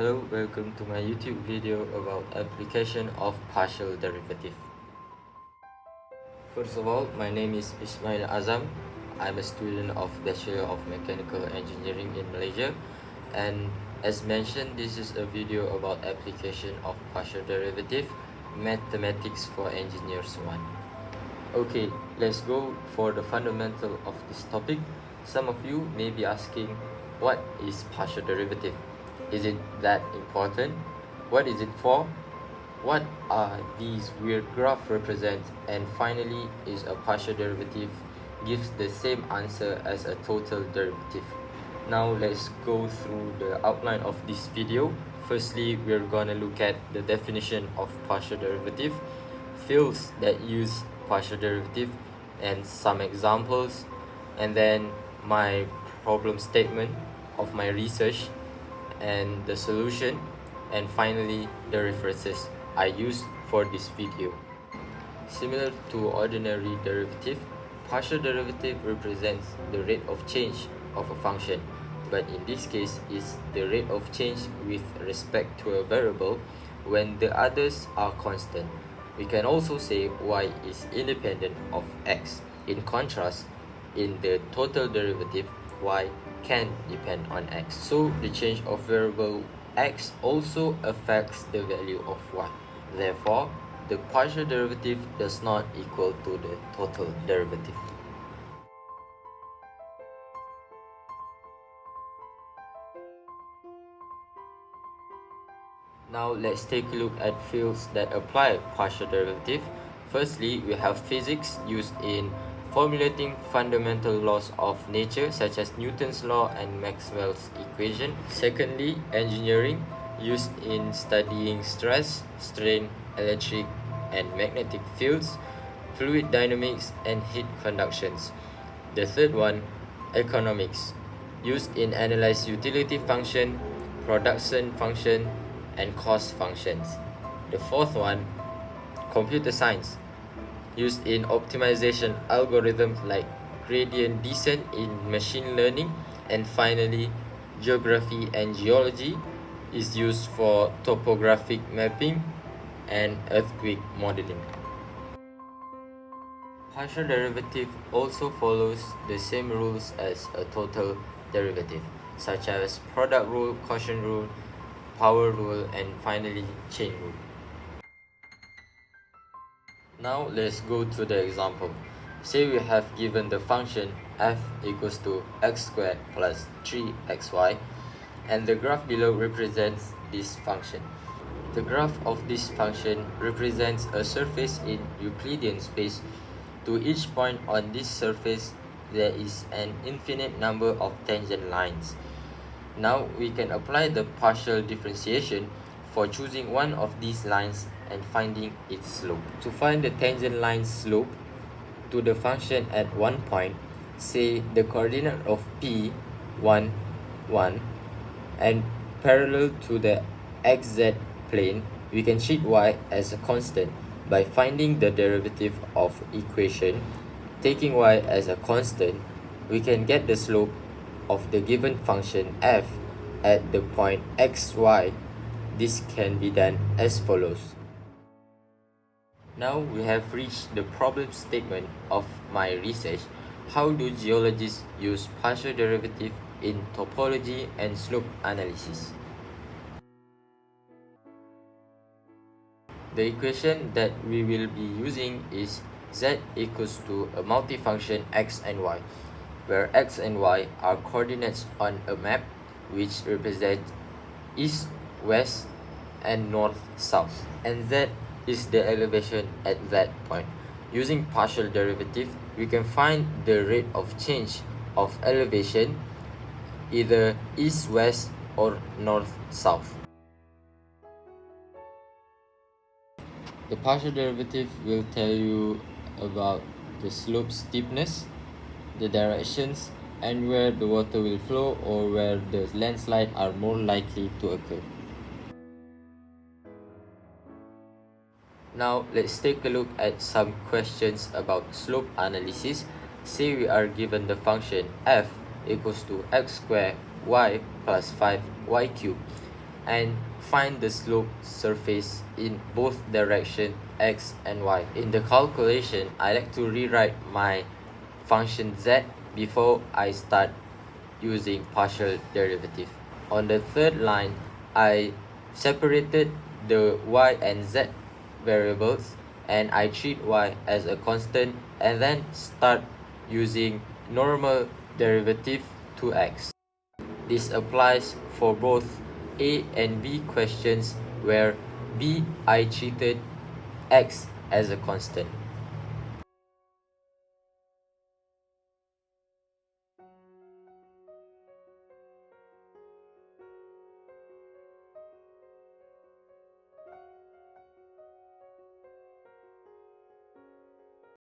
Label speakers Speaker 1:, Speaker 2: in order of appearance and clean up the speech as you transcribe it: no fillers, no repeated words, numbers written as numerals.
Speaker 1: Hello, welcome to my YouTube video about application of partial derivative. First of all, my name is Ismail Azzam. I'm a student of Bachelor of Mechanical Engineering in Malaysia, and as mentioned, this is a video about application of partial derivative, mathematics for engineers 1. Okay, let's go for the fundamental of this topic. Some of you may be asking, what is partial derivative? Is it that important? What is it for? What are these weird graphs represent? And finally, is a partial derivative gives the same answer as a total derivative? Now let's go through the outline of this video. Firstly, we're gonna look at the definition of partial derivative, fields that use partial derivative, and some examples, and then my problem statement of my research and the solution, and finally the references I used for this video. Similar to ordinary derivative, partial derivative represents the rate of change of a function, but in this case is the rate of change with respect to a variable when the others are constant. We can also say y is independent of x. In contrast, in the total derivative, y can depend on x. So the change of variable x also affects the value of y. Therefore, the partial derivative does not equal to the total derivative. Now let's take a look at fields that apply partial derivative. Firstly, we have physics used in formulating fundamental laws of nature such as Newton's law and Maxwell's equation. Secondly, engineering used in studying stress, strain, electric and magnetic fields, fluid dynamics and heat conductions. The third one, economics, used in analyze utility function, production function and cost functions. The fourth one, computer science, used in optimization algorithms like gradient descent in machine learning. And finally, geography and geology is used for topographic mapping and earthquake modeling. Partial derivative also follows the same rules as a total derivative, such as product rule, quotient rule, power rule, and finally chain rule. Now let's go to the example. Say we have given the function f equals to x squared plus 3xy, and the graph below represents this function. The graph of this function represents a surface in Euclidean space. To each point on this surface, there is an infinite number of tangent lines. Now we can apply the partial differentiation for choosing one of these lines and finding its slope. To find the tangent line's slope to the function at one point, say the coordinate of p 1, 1, and parallel to the xz plane, we can treat y as a constant by finding the derivative of equation. Taking y as a constant, we can get the slope of the given function f at the point xy. This can be done as follows. Now we have reached the problem statement of my research. How do geologists use partial derivative in topology and slope analysis? The equation that we will be using is z equals to a multifunction x and y, where x and y are coordinates on a map which represent east, west, and north, south, and z is the elevation at that point. Using partial derivative, we can find the rate of change of elevation, either east, west, or north, south. The partial derivative will tell you about the slope steepness, the directions, and where the water will flow or where the landslide are more likely to occur. Now let's take a look at some questions about slope analysis. Say we are given the function f equals to x squared y plus 5y cubed. and find the slope surface in both direction x and y. In the calculation, I like to rewrite my function z before I start using partial derivative. On the third line, I separated the y and z variables and I treat y as a constant and then start using normal derivative to x. This applies for both A and B questions where B I treated x as a constant.